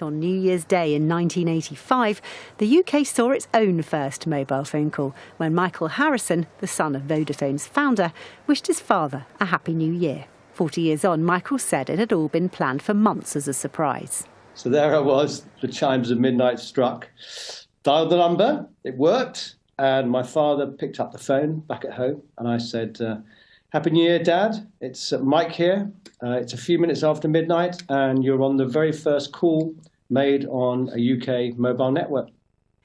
On New Year's Day in 1985, the UK saw its own first mobile phone call when Michael Harrison, the son of Vodafone's founder, wished his father a happy new year. 40 years on, Michael said it had all been planned for months as a surprise. So there I was, the chimes of midnight struck, dialed the number, it worked, and my father picked up the phone back at home, and I said, Happy New Year, Dad. It's Mike here. It's a few minutes after midnight, and you're on the very first call made on a UK mobile network.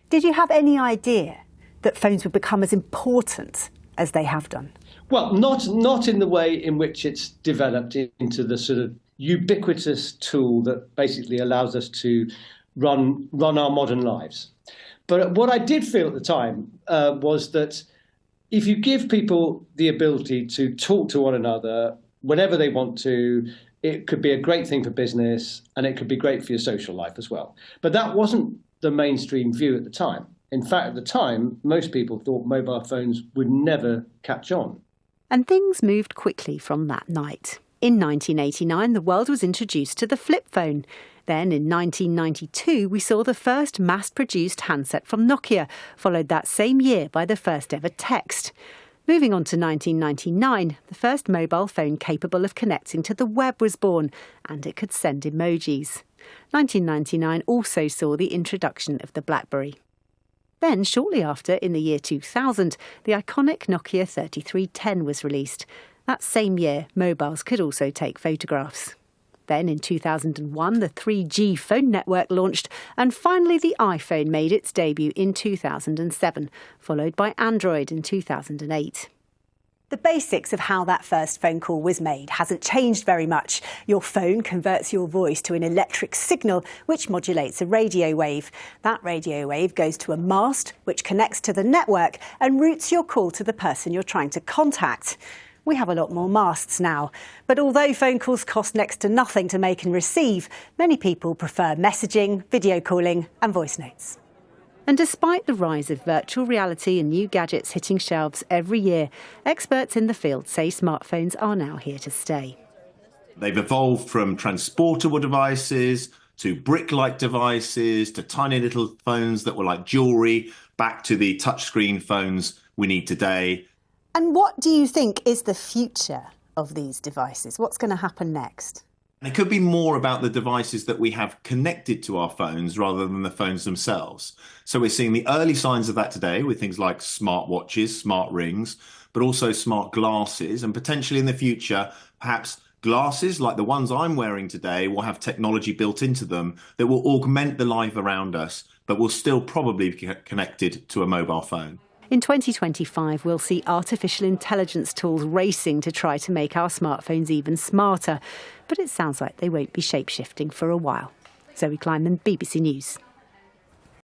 Did you have any idea that phones would become as important as they have done? Well, not in the way in which it's developed into the sort of ubiquitous tool that basically allows us to run our modern lives. But what I did feel at the time was that if you give people the ability to talk to one another whenever they want to, it could be a great thing for business and it could be great for your social life as well. But that wasn't the mainstream view at the time. In fact, at the time, most people thought mobile phones would never catch on. And things moved quickly from that night. In 1989, the world was introduced to the flip phone. Then in 1992, we saw the first mass-produced handset from Nokia, followed that same year by the first ever text. Moving on to 1999, the first mobile phone capable of connecting to the web was born, and it could send emojis. 1999 also saw the introduction of the BlackBerry. Then, shortly after, in the year 2000, the iconic Nokia 3310 was released. That same year, mobiles could also take photographs. Then in 2001, the 3G phone network launched, and finally the iPhone made its debut in 2007, followed by Android in 2008. The basics of how that first phone call was made hasn't changed very much. Your phone converts your voice to an electric signal which modulates a radio wave. That radio wave goes to a mast which connects to the network and routes your call to the person you're trying to contact. We have a lot more masts now. But although phone calls cost next to nothing to make and receive, many people prefer messaging, video calling and voice notes. And despite the rise of virtual reality and new gadgets hitting shelves every year, experts in the field say smartphones are now here to stay. They've evolved from transportable devices to brick-like devices to tiny little phones that were like jewellery, back to the touchscreen phones we need today. And what do you think is the future of these devices? What's going to happen next? It could be more about the devices that we have connected to our phones rather than the phones themselves. So we're seeing the early signs of that today with things like smartwatches, smart rings, but also smart glasses. And potentially in the future, perhaps glasses like the ones I'm wearing today will have technology built into them that will augment the life around us, but will still probably be connected to a mobile phone. In 2025, we'll see artificial intelligence tools racing to try to make our smartphones even smarter. But it sounds like they won't be shape-shifting for a while. Zoe Kleinman, BBC News.